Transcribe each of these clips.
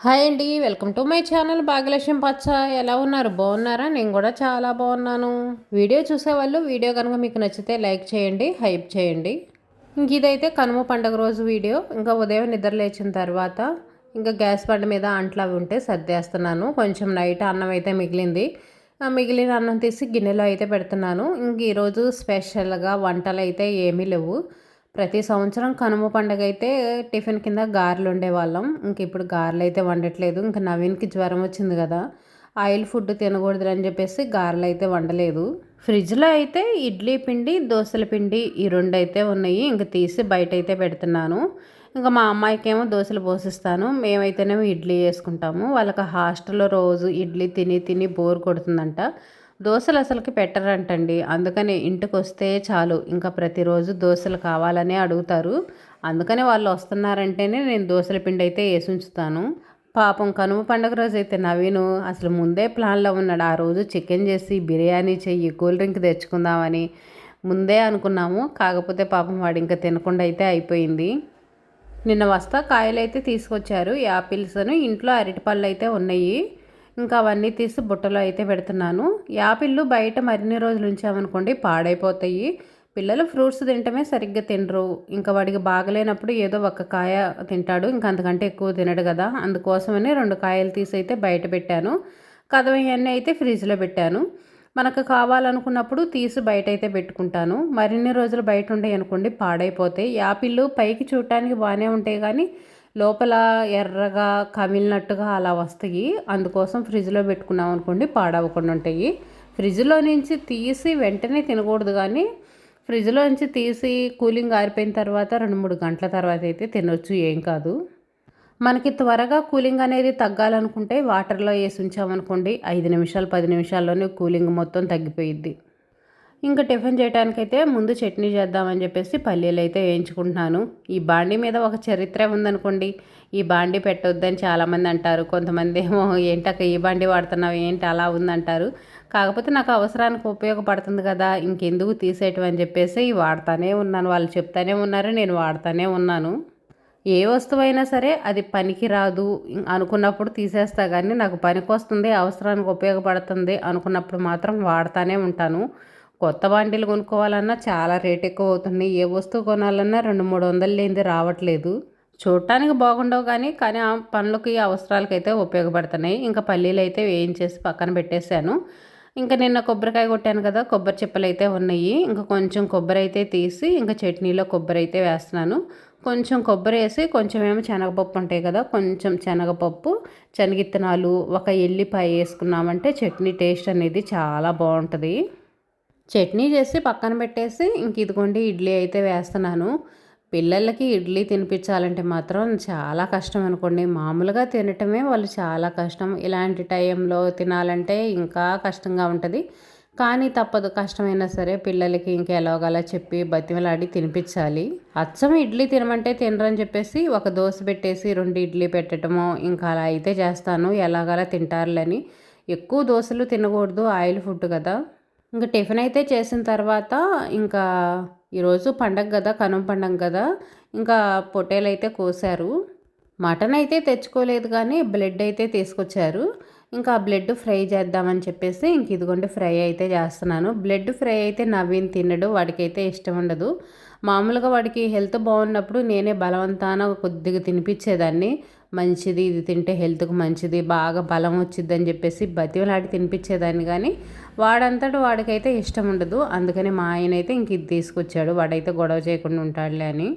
Hi అండి, welcome to my channel Bhagyalakshmi పచ్చ. ఎలా ఉన్నారు? బాగున్నారా? నేను కూడా చాలా బాగున్నాను. వీడియో చూసేవాళ్ళు వీడియో కనుక మీకు నచ్చితే లైక్ చేయండి, హైప్ చేయండి. ఇంక ఇదైతే కనుమ పండుగ రోజు వీడియో. ఇంకా ఉదయం నిద్ర లేచిన తర్వాత ఇంకా గ్యాస్ బండ మీద అంట్లు అవి ఉంటే సర్దేస్తున్నాను. కొంచెం నైట్ అన్నం అయితే మిగిలింది. మిగిలిన అన్నం తీసి గిన్నెలో అయితే పెడుతున్నాను. ఇంక ఈరోజు స్పెషల్గా వంటలు అయితే ఏమీ లేవు. ప్రతి సంవత్సరం కనుమ పండుగ అయితే టిఫిన్ కింద గారెలు ఉండేవాళ్ళం. ఇంక ఇప్పుడు గారెలు అయితే వండట్లేదు. ఇంకా నవీన్కి జ్వరం వచ్చింది కదా, ఆయిల్ ఫుడ్ తినకూడదు అని చెప్పేసి గారెలు అయితే వండలేదు. ఫ్రిడ్జ్లో అయితే ఇడ్లీ పిండి, దోశల పిండి ఈ రెండు అయితే ఉన్నాయి. ఇంక తీసి బయట అయితే పెడుతున్నాను. ఇంకా మా అమ్మాయికి ఏమో దోశలు పోసిస్తాను, మేమైతేనేమో ఇడ్లీ వేసుకుంటాము. వాళ్ళకి హాస్టల్లో రోజు ఇడ్లీ తిని తిని బోర్ కొడుతుందంట. దోశలు అసలుకి పెట్టరంటండి. అందుకని ఇంటికి వస్తే చాలు ఇంకా ప్రతిరోజు దోశలు కావాలనే అడుగుతారు. అందుకని వాళ్ళు వస్తున్నారంటేనే నేను దోశల పిండి అయితే వేసి ఉంచుతాను. పాపం కనుమ పండుగ రోజు అయితే నవీను అసలు ముందే ప్లాన్లో ఉన్నాడు. ఆ రోజు చికెన్ చేసి బిర్యానీ చెయ్యి, కూల్ డ్రింక్ తెచ్చుకుందామని ముందే అనుకున్నాము. కాకపోతే పాపం వాడు ఇంకా తినకుండా అయితే అయిపోయింది. నిన్న వస్తా కాయలు అయితే తీసుకొచ్చారు, యాపిల్స్ ఇంట్లో అరటిపళ్ళు అయితే ఉన్నాయి. ఇంకా అవన్నీ తీసి బుట్టలో అయితే పెడుతున్నాను. యాపిళ్ళు బయట మరిన్ని రోజులు ఉంచామనుకోండి పాడైపోతాయి. పిల్లలు ఫ్రూట్స్ తినటమే సరిగ్గా తినరు. ఇంకా వాడికి బాగలేనప్పుడు ఏదో ఒక కాయ తింటాడు, ఇంకా అంతకంటే ఎక్కువ తినడు కదా. అందుకోసమని 2 కాయలు తీసి అయితే బయట పెట్టాను. కదవన్నీ అయితే ఫ్రిడ్జ్లో పెట్టాను. మనకు కావాలనుకున్నప్పుడు తీసి బయట అయితే పెట్టుకుంటాను. మరిన్ని రోజులు బయట ఉంటాయి అనుకోండి పాడైపోతాయి. యాపిళ్ళు పైకి చూడటానికి బాగానే ఉంటాయి కానీ లోపల ఎర్రగా కమిలినట్టుగా అలా వస్తాయి. అందుకోసం ఫ్రిడ్జ్లో పెట్టుకున్నాం అనుకోండి పాడవకుండా ఉంటాయి. ఫ్రిడ్జ్లో నుంచి తీసి వెంటనే తినకూడదు కానీ ఫ్రిడ్జ్లో నుంచి తీసి కూలింగ్ ఆరిపోయిన తర్వాత 2-3 గంటల తర్వాత అయితే తినొచ్చు, ఏం కాదు. మనకి త్వరగా కూలింగ్ అనేది తగ్గాలనుకుంటే వాటర్లో వేసి ఉంచామనుకోండి 5 నిమిషాలు 10 నిమిషాల్లోనే కూలింగ్ మొత్తం తగ్గిపోయిద్ది. ఇంకా టిఫిన్ చేయడానికైతే ముందు చట్నీ చేద్దామని చెప్పేసి పల్లీలు అయితే వేయించుకుంటున్నాను. ఈ బాండీ మీద ఒక చరిత్ర ఉందనుకోండి. ఈ బాండీ పెట్టొద్దని చాలామంది అంటారు. కొంతమంది ఏమో ఏంటక్క ఈ బాండీ వాడుతున్నావు ఏంటి అలా ఉందంటారు. కాకపోతే నాకు అవసరానికి ఉపయోగపడుతుంది కదా, ఇంకెందుకు తీసేయటం అని చెప్పేసి వాడుతూనే ఉన్నాను. వాళ్ళు చెప్తానే ఉన్నారు, నేను వాడుతూనే ఉన్నాను. ఏ వస్తువైనా సరే అది పనికి రాదు అనుకున్నప్పుడు తీసేస్తా కానీ నాకు పనికి వస్తుంది, అవసరానికి ఉపయోగపడుతుంది అనుకున్నప్పుడు మాత్రం వాడుతూనే ఉంటాను. కొత్త బాండీలు కొనుక్కోవాలన్నా చాలా రేట్ ఎక్కువ అవుతుంది. ఏ వస్తువు కొనాలన్నా 200-300 లేనిది రావట్లేదు. చూడటానికి బాగుండవు కానీ ఆ పనులకి అవసరాలకైతే ఉపయోగపడుతున్నాయి. ఇంకా పల్లీలు అయితే వేయించేసి పక్కన పెట్టేశాను. ఇంకా నిన్న కొబ్బరికాయ కొట్టాను కదా, కొబ్బరి చిప్పలు అయితే ఉన్నాయి. ఇంకా కొంచెం కొబ్బరి అయితే తీసి ఇంకా చట్నీలో కొబ్బరి అయితే వేస్తున్నాను. కొంచెం కొబ్బరి వేసి కొంచెం ఏమో శనగపప్పు ఉంటాయి కదా, కొంచెం శనగపప్పు, శనగిత్తనాలు, ఒక ఎల్లిపాయ వేసుకున్నామంటే చట్నీ టేస్ట్ అనేది చాలా బాగుంటుంది. చట్నీ చేసి పక్కన పెట్టేసి ఇంక ఇదిగోండి ఇడ్లీ అయితే వేస్తున్నాను. పిల్లలకి ఇడ్లీ తినిపించాలంటే మాత్రం చాలా కష్టం అనుకోండి. మామూలుగా తినటమే వాళ్ళు చాలా కష్టం. ఇలాంటి టైంలో తినాలంటే ఇంకా కష్టంగా ఉంటుంది. కానీ తప్పదు, కష్టమైనా సరే పిల్లలకి ఇంకా ఎలాగోలా చెప్పి బతిమలాడి తినిపించాలి. అచ్చం ఇడ్లీ తినమంటే తినరని చెప్పేసి ఒక దోశ పెట్టేసి 2 ఇడ్లీ పెట్టడమో ఇంకా అలా అయితే చేస్తాను. ఎలాగలా తింటారులని. ఎక్కువ దోశలు తినకూడదు, ఆయిల్ ఫుడ్ కదా. ఇంకా టిఫిన్ అయితే చేసిన తర్వాత ఇంకా ఈరోజు పండగ కదా, కనుమ పండగ కదా, ఇంకా పొట్టేలు అయితే కోసారు. మటన్ అయితే తెచ్చుకోలేదు కానీ బ్లడ్ అయితే తీసుకొచ్చారు. ఇంకా బ్లడ్ ఫ్రై చేద్దామని చెప్పేసి ఇంక ఇదిగోండి ఫ్రై అయితే చేస్తున్నాను. బ్లడ్ ఫ్రై అయితే నవీన్ తినడు, వాడికైతే ఇష్టం ఉండదు. మామూలుగా వాడికి హెల్త్ బాగున్నప్పుడు నేనే బలవంతాన కొద్దిగా తినిపించేదాన్ని. మంచిది, ఇది తింటే హెల్త్కి మంచిది, బాగా బలం వచ్చింది అని చెప్పేసి బతిమలాడి తినిపించేదాన్ని. కానీ వాడంతటా వాడికైతే ఇష్టం ఉండదు. అందుకని మా ఆయన అయితే ఇంక ఇది తీసుకొచ్చాడు, వాడైతే గొడవ చేయకుండా ఉంటాడులే అని.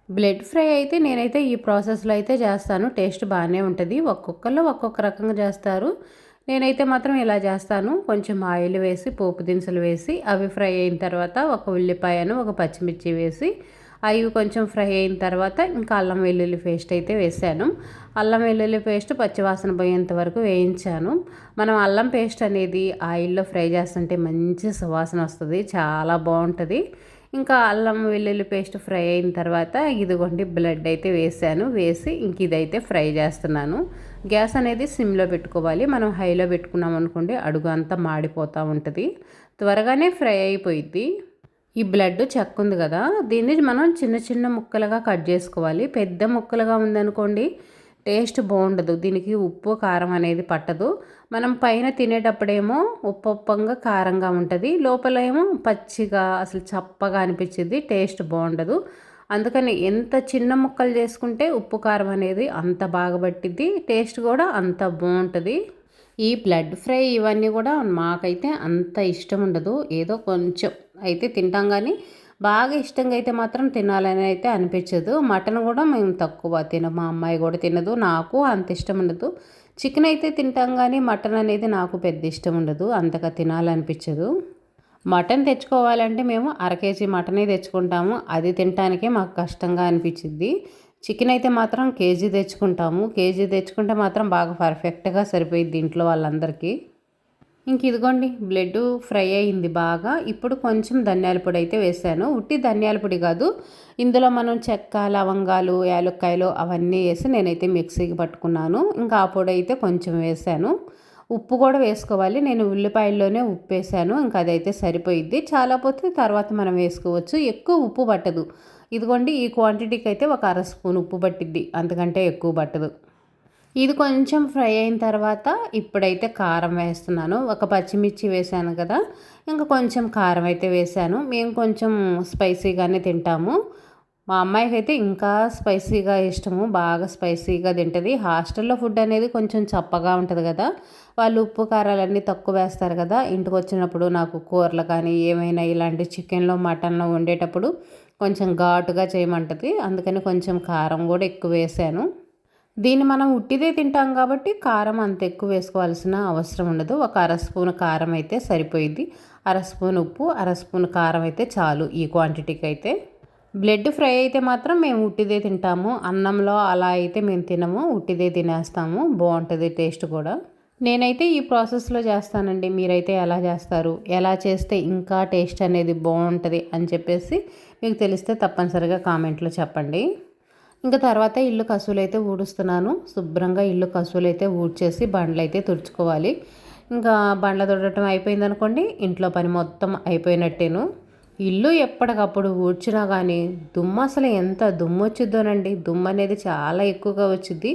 బ్లడ్ ఫ్రై అయితే నేనైతే ఈ ప్రాసెస్లో అయితే చేస్తాను. టేస్ట్ బాగానే ఉంటుంది. ఒక్కొక్కళ్ళు ఒక్కొక్క రకంగా చేస్తారు. నేనైతే మాత్రం ఇలా చేస్తాను. కొంచెం ఆయిల్ వేసి పోపు దినుసులు వేసి అవి ఫ్రై అయిన తర్వాత ఒక ఉల్లిపాయను ఒక పచ్చిమిర్చి వేసి అవి కొంచెం ఫ్రై అయిన తర్వాత ఇంకా అల్లం వెల్లుల్లి పేస్ట్ అయితే వేసాను. అల్లం వెల్లుల్లి పేస్ట్ పచ్చివాసన పోయేంత వరకు వేయించాను. మనం అల్లం పేస్ట్ అనేది ఆయిల్లో ఫ్రై చేస్తుంటే మంచి సువాసన వస్తుంది, చాలా బాగుంటుంది. ఇంకా అల్లం వెల్లుల్లి పేస్ట్ ఫ్రై అయిన తర్వాత ఇదిగోండి బ్లడ్ అయితే వేసాను. వేసి ఇంక ఇదైతే ఫ్రై చేస్తున్నాను. గ్యాస్ అనేది సిమ్లో పెట్టుకోవాలి. మనం హైలో పెట్టుకున్నాం అనుకోండి అడుగు అంతా మాడిపోతూ ఉంటుంది, త్వరగానే ఫ్రై అయిపోయిద్ది. ఈ బ్లడ్ చెక్క ఉంది కదా, దీన్ని మనం చిన్న చిన్న ముక్కలుగా కట్ చేసుకోవాలి. పెద్ద ముక్కలుగా ఉందనుకోండి టేస్ట్ బాగుండదు. దీనికి ఉప్పు కారం అనేది పట్టదు. మనం పైన తినేటప్పుడేమో ఉప్పొప్పంగా కారంగా ఉంటుంది, లోపల ఏమో పచ్చిగా అసలు చప్పగా అనిపించింది, టేస్ట్ బాగుండదు. అందుకని ఎంత చిన్న ముక్కలు చేసుకుంటే ఉప్పు కారం అనేది అంత బాగా పట్టిద్ది, టేస్ట్ కూడా అంత బాగుంటుంది. ఈ బ్లడ్ ఫ్రై ఇవన్నీ కూడా మాకైతే అంత ఇష్టం ఉండదు, ఏదో కొంచెం అయితే తింటాం కానీ బాగా ఇష్టంగా అయితే మాత్రం తినాలని అయితే అనిపించదు. మటన్ కూడా మేము తక్కువ తినం, మా అమ్మాయి కూడా తినదు, నాకు అంత ఇష్టం ఉండదు. చికెన్ అయితే తింటాం కానీ మటన్ అనేది నాకు పెద్ద ఇష్టం ఉండదు, అంతగా తినాలనిపించదు. మటన్ తెచ్చుకోవాలంటే మేము అర కేజీ మటనే తెచ్చుకుంటాము, అది తినటానికే మాకు కష్టంగా అనిపించింది. చికెన్ అయితే మాత్రం కేజీ తెచ్చుకుంటాము, కేజీ తెచ్చుకుంటే మాత్రం బాగా పర్ఫెక్ట్గా సరిపోయిద్ది ఇంట్లో వాళ్ళందరికీ. ఇంక ఇదిగోండి బ్లడ్ ఫ్రై అయింది బాగా. ఇప్పుడు కొంచెం ధనియాల పొడి అయితే వేసాను, ఉట్టి ధనియాల పొడి కాదు, ఇందులో మనం చెక్క లవంగాలు యాలక్కాయలు అవన్నీ వేసి నేనైతే మిక్సీకి పట్టుకున్నాను. ఇంకా ఆ పొడి అయితే కొంచెం వేసాను. ఉప్పు కూడా వేసుకోవాలి, నేను ఉల్లిపాయల్లోనే ఉప్పు వేసాను, ఇంకా అదైతే సరిపోయిద్ది. చాలా పోతే తర్వాత మనం వేసుకోవచ్చు, ఎక్కువ ఉప్పు పట్టదు. ఇదిగోండి ఈ క్వాంటిటీకి అయితే ఒక అర స్పూన్ ఉప్పు పట్టిద్ది, అంతకంటే ఎక్కువ పట్టదు. ఇది కొంచెం ఫ్రై అయిన తర్వాత ఇప్పుడైతే కారం వేస్తున్నాను. ఒక పచ్చిమిర్చి వేసాను కదా, ఇంకా కొంచెం కారం అయితే వేసాను. మేము కొంచెం స్పైసీగానే తింటాము, మా అమ్మాయికి అయితే ఇంకా స్పైసీగా ఇష్టము, బాగా స్పైసీగా తింటుంది. హాస్టల్లో ఫుడ్ అనేది కొంచెం చప్పగా ఉంటుంది కదా, వాళ్ళు ఉప్పు కారాలన్నీ తక్కువ వేస్తారు కదా. ఇంటికి వచ్చినప్పుడు నాకు కూరలు కానీ ఏమైనా ఇలాంటి చికెన్లో మటన్లో వండేటప్పుడు కొంచెం ఘాటుగా చేయమంటుంది, అందుకని కొంచెం కారం కూడా ఎక్కువ వేసాను. దీన్ని మనం ఉట్టిదే తింటాం కాబట్టి కారం అంత ఎక్కువ వేసుకోవాల్సిన అవసరం ఉండదు. ఒక అర స్పూన్ కారం అయితే సరిపోయిద్ది, అర స్పూన్ ఉప్పు అర స్పూన్ కారం అయితే చాలు ఈ క్వాంటిటీకి అయితే. బ్లడ్ ఫ్రై అయితే మాత్రం మేము ఉట్టిదే తింటాము, అన్నంలో అలా అయితే మేము తినము, ఉట్టిదే తినేస్తాము, బాగుంటుంది టేస్ట్ కూడా. నేనైతే ఈ ప్రాసెస్లో చేస్తానండి, మీరైతే ఎలా చేస్తారు, ఎలా చేస్తే ఇంకా టేస్ట్ అనేది బాగుంటుంది అని చెప్పేసి మీకు తెలిస్తే తప్పనిసరిగా కామెంట్లో చెప్పండి. ఇంకా తర్వాత ఇల్లు కసువులైతే ఊడుస్తున్నాను, శుభ్రంగా ఇల్లు కసువులైతే ఊడ్చేసి బండ్లు అయితే తుడుచుకోవాలి. ఇంకా బండ్ల తుడటం అయిపోయిందనుకోండి, ఇంట్లో పని మొత్తం అయిపోయినట్టేను. ఇల్లు ఎప్పటికప్పుడు ఊడ్చినా కానీ దుమ్ము అసలు ఎంత దుమ్ము వచ్చిద్దోనండి, దుమ్ము అనేది చాలా ఎక్కువగా వచ్చింది.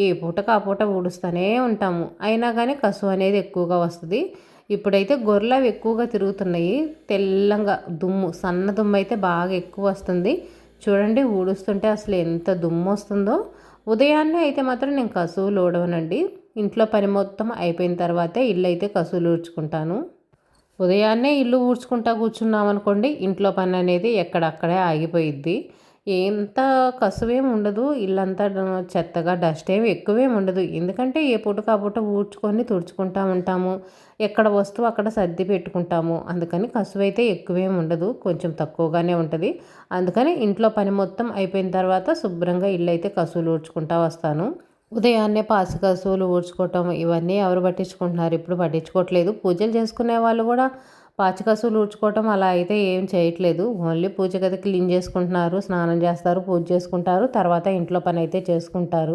ఏ పూటకు ఆ పూట ఊడుస్తూనే ఉంటాము, అయినా కానీ కసువు అనేది ఎక్కువగా వస్తుంది. ఇప్పుడైతే గొర్రెలు అవి ఎక్కువగా తిరుగుతున్నాయి, తెల్లంగా దుమ్ము సన్న దుమ్ము అయితే బాగా ఎక్కువ వస్తుంది. చూడండి ఊడుస్తుంటే అసలు ఎంత దుమ్ము వస్తుందో. ఉదయాన్నే అయితే మాత్రం నేను కసువులు ఊడవనండి, ఇంట్లో పని మొత్తం అయిపోయిన తర్వాతే ఇల్లు అయితే కసువులు ఊడ్చుకుంటాను. ఉదయాన్నే ఇల్లు ఊడ్చుకుంటా కూర్చున్నాం అనుకోండి, ఇంట్లో పని అనేది ఎక్కడక్కడే ఆగిపోయిద్ది. ఎంత కసువేమి ఉండదు, ఇల్లంతా చెత్తగా డస్ట్ ఏమి ఎక్కువేమి ఉండదు, ఎందుకంటే ఏ పూటకు ఆ పూట ఊడ్చుకొని తుడుచుకుంటా ఉంటాము, ఎక్కడ వస్తువు అక్కడ సర్ది పెట్టుకుంటాము, అందుకని కసువు అయితే ఎక్కువేమి ఉండదు, కొంచెం తక్కువగానే ఉంటుంది. అందుకని ఇంట్లో పని మొత్తం అయిపోయిన తర్వాత శుభ్రంగా ఇల్లు అయితే కసువులు ఊడ్చుకుంటా వస్తాను. ఉదయాన్నే కసువులు ఊడ్చుకోవటం ఇవన్నీ ఎవరు పట్టించుకుంటున్నారు, ఇప్పుడు పట్టించుకోవట్లేదు. పూజలు చేసుకునే వాళ్ళు కూడా కసువులు ఊడ్చుకోవటం అలా అయితే ఏం చేయట్లేదు, ఓన్లీ పూజ గది క్లీన్ చేసుకుంటున్నారు, స్నానం చేస్తారు, పూజ చేసుకుంటారు, తర్వాత ఇంట్లో పని అయితే చేసుకుంటారు.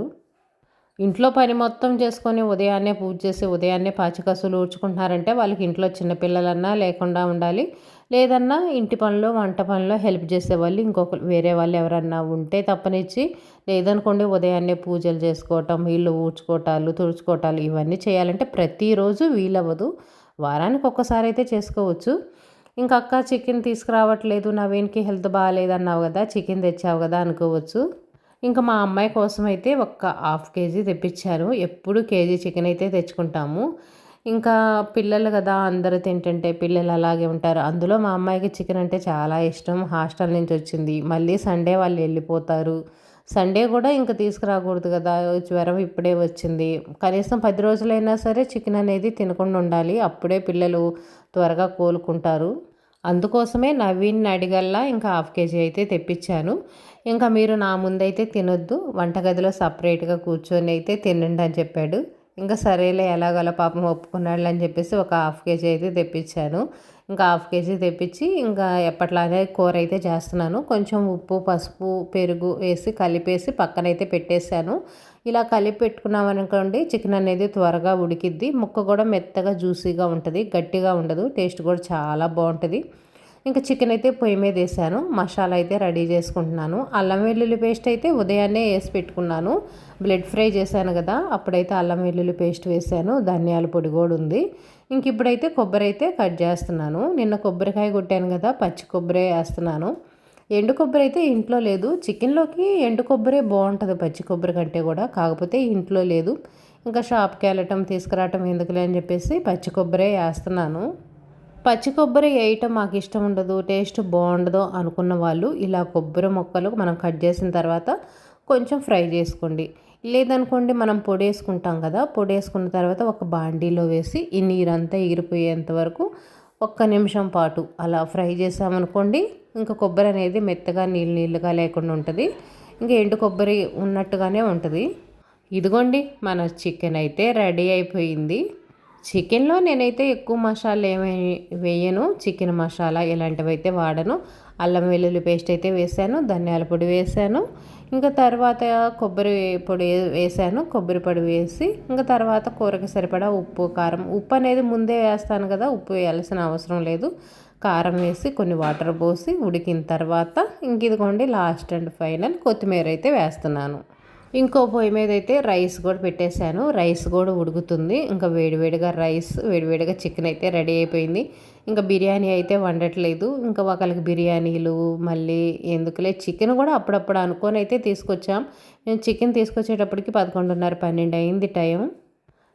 ఇంట్లో పని మొత్తం చేసుకొని ఉదయాన్నే పూజ చేసి ఉదయాన్నే కసువులు ఊడ్చుకుంటున్నారంటే వాళ్ళకి ఇంట్లో చిన్నపిల్లలన్నా లేకుండా ఉండాలి, లేదన్నా ఇంటి పనిలో వంట పనిలో హెల్ప్ చేసేవాళ్ళు ఇంకొక వేరే వాళ్ళు ఎవరన్నా ఉంటే తప్పనిచ్చి, లేదనుకోండి ఉదయాన్నే పూజలు చేసుకోవటం, ఇల్లు ఊడ్చుకోవటాలు తుడుచుకోవటాలు ఇవన్నీ చేయాలంటే ప్రతిరోజు వీలవ్వదు, వారానికి ఒక్కసారి అయితే చేసుకోవచ్చు. ఇంకా అక్క చికెన్ తీసుకురావట్లేదు, నవీన్కి హెల్త్ బాగాలేదన్నావు కదా, చికెన్ తెచ్చావు కదా అనుకోవచ్చు. ఇంకా మా అమ్మాయి కోసం అయితే ఒక హాఫ్ కేజీ తెప్పించాను, ఎప్పుడు కేజీ చికెన్ అయితే తెచ్చుకుంటాము. ఇంకా పిల్లలు కదా అందరూ తింటుంటే పిల్లలు అలాగే ఉంటారు, అందులో మా అమ్మాయికి చికెన్ అంటే చాలా ఇష్టం, హాస్టల్ నుంచి వచ్చింది, మళ్ళీ సండే వాళ్ళు వెళ్ళిపోతారు, సండే కూడా ఇంకా తీసుకురాకూడదు కదా, జ్వరం ఇప్పుడే వచ్చింది, కనీసం 10 రోజులైనా సరే చికెన్ అనేది తినకుండా ఉండాలి, అప్పుడే పిల్లలు త్వరగా కోలుకుంటారు. అందుకోసమే నవీన్ అడిగల్లా ఇంకా హాఫ్ కేజీ అయితే తెప్పించాను. ఇంకా మీరు నా ముందైతే తినొద్దు, వంటగదిలో సపరేట్గా కూర్చొని అయితే తినండి అని చెప్పాడు. ఇంకా సరేలే ఎలాగోలా పాపం ఒప్పుకున్నాడు అని చెప్పేసి ఒక హాఫ్ కేజీ అయితే తెప్పించాను. ఇంకా హాఫ్ కేజీ తెప్పించి ఇంకా ఎప్పట్లానే కూర అయితే చేస్తున్నాను. కొంచెం ఉప్పు పసుపు పెరుగు వేసి కలిపేసి పక్కనైతే పెట్టేశాను. ఇలా కలిపి పెట్టుకున్నామనుకోండి చికెన్ అనేది త్వరగా ఉడికిద్ది, ముక్క కూడా మెత్తగా జ్యూసీగా ఉంటుంది, గట్టిగా ఉండదు, టేస్ట్ కూడా చాలా బాగుంటుంది. ఇంకా చికెన్ అయితే పొయ్యి మీద వేసాను. మసాలా అయితే రెడీ చేసుకుంటున్నాను. అల్లం వెల్లుల్లి పేస్ట్ అయితే ఉదయాన్నే వేసి పెట్టుకున్నాను. బ్లడ్ ఫ్రై చేశాను కదా, అప్పుడైతే అల్లం వెల్లుల్లి పేస్ట్ వేసాను. ధనియాల పొడి కూడా ఉంది. ఇంక ఇప్పుడైతే కొబ్బరి అయితే కట్ చేస్తున్నాను. నిన్న కొబ్బరికాయ కొట్టాను కదా, పచ్చి కొబ్బరి వేస్తున్నాను. ఎండు కొబ్బరి అయితే ఇంట్లో లేదు. చికెన్లోకి ఎండు కొబ్బరే బాగుంటుంది పచ్చి కొబ్బరి కంటే కూడా, కాకపోతే ఇంట్లో లేదు. ఇంకా షాప్కి వెళ్ళటం తీసుకురావటం ఎందుకులే అని చెప్పేసి పచ్చి కొబ్బరే వేస్తున్నాను. పచ్చి కొబ్బరి వేయటం మాకు ఇష్టం ఉండదు, టేస్ట్ బాగుండదు అనుకున్న వాళ్ళు ఇలా కొబ్బరి ముక్కలు మనం కట్ చేసిన తర్వాత కొంచెం ఫ్రై చేసుకోండి. లేదనుకోండి మనం పొడి వేసుకుంటాం కదా, పొడి వేసుకున్న తర్వాత ఒక బాండీలో వేసి ఈ నీరంతా ఎగిరిపోయేంత వరకు ఒక్క నిమిషం పాటు అలా ఫ్రై చేసామనుకోండి, ఇంకా కొబ్బరి అనేది మెత్తగా నీళ్ళుగా లేకుండా ఉంటుంది. ఇంకా ఎండు కొబ్బరి ఉన్నట్టుగానే ఉంటుంది. ఇదిగోండి మన చికెన్ అయితే రెడీ అయిపోయింది. చికెన్లో నేనైతే ఎక్కువ మసాలా ఏమీ వేయను. చికెన్ మసాలా ఇలాంటివి అయితే వాడను. అల్లం వెల్లుల్లి పేస్ట్ అయితే వేసాను, ధనియాల పొడి వేసాను, ఇంకా తర్వాత కొబ్బరి పొడి వేసాను. కొబ్బరి పొడి వేసి ఇంకా తర్వాత కూరకి సరిపడా ఉప్పు కారం, ఉప్పు అనేది ముందే వేస్తాను కదా, ఉప్పు వేయాల్సిన అవసరం లేదు. కారం వేసి కొన్ని వాటర్ పోసి ఉడికిన తర్వాత ఇంక ఇదిగోండి లాస్ట్ అండ్ ఫైనల్ కొత్తిమీర అయితే వేస్తున్నాను. ఇంకో పొయ్యి మీద అయితే రైస్ కూడా పెట్టేశాను. రైస్ కూడా ఉడుకుతుంది. ఇంకా వేడివేడిగా రైస్, వేడివేడిగా చికెన్ అయితే రెడీ అయిపోయింది. ఇంకా బిర్యానీ అయితే వండట్లేదు. ఇంకా ఒకరికి బిర్యానీలు మళ్ళీ ఎందుకులే, చికెన్ కూడా అప్పుడప్పుడు అనుకొని అయితే తీసుకొచ్చాం. నేను చికెన్ తీసుకొచ్చేటప్పటికి 11:30, 12 అయింది టైం.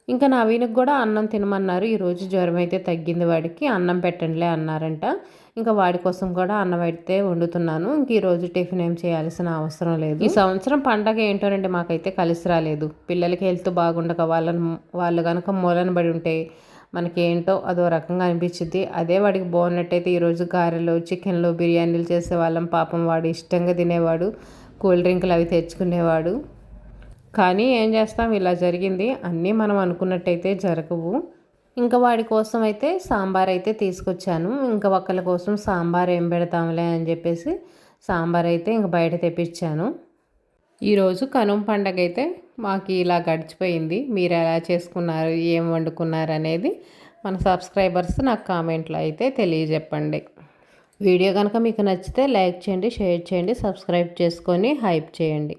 ఇంకా నవీన్కి కూడా అన్నం తినమన్నారు. ఈరోజు జ్వరం అయితే తగ్గింది వాడికి, అన్నం పెట్టండిలే అన్నారంట. ఇంకా వాడి కోసం కూడా అన్నం అయితే వండుతున్నాను. ఇంక ఈరోజు టిఫిన్ ఏం చేయాల్సిన అవసరం లేదు. ఈ సంవత్సరం పండగ ఏంటోనండి మాకైతే కలిసి రాలేదు. పిల్లలకి హెల్త్ బాగుండక వాళ్ళు కనుక మూలన పడి ఉంటే మనకి ఏంటో అదో రకంగా అనిపించింది. అదే వాడికి బాగున్నట్టయితే ఈరోజు గారెలు, చికెన్లు, బిర్యానీలు చేసేవాళ్ళం. పాపం వాడు ఇష్టంగా తినేవాడు, కూల్ డ్రింకులు అవి తెచ్చుకునేవాడు. కానీ ఏం చేస్తాం, ఇలా జరిగింది. అన్నీ మనం అనుకున్నట్టయితే జరగవు. ఇంకా వాడి కోసం అయితే సాంబార్ అయితే తీసుకొచ్చాను. ఇంకా ఒకళ్ళ కోసం సాంబార్ ఏం పెడతాంలే అని చెప్పేసి సాంబార్ అయితే ఇంక బయట తెప్పించాను. ఈరోజు కనుమ పండగ అయితే మాకు ఇలా గడిచిపోయింది. మీరు ఎలా చేసుకున్నారు, ఏం వండుకున్నారు అనేది మన సబ్స్క్రైబర్స్ నాకు కామెంట్లో అయితే తెలియజెప్పండి. వీడియో కనుక మీకు నచ్చితే లైక్ చేయండి, షేర్ చేయండి, సబ్స్క్రైబ్ చేసుకొని హైప్ చేయండి.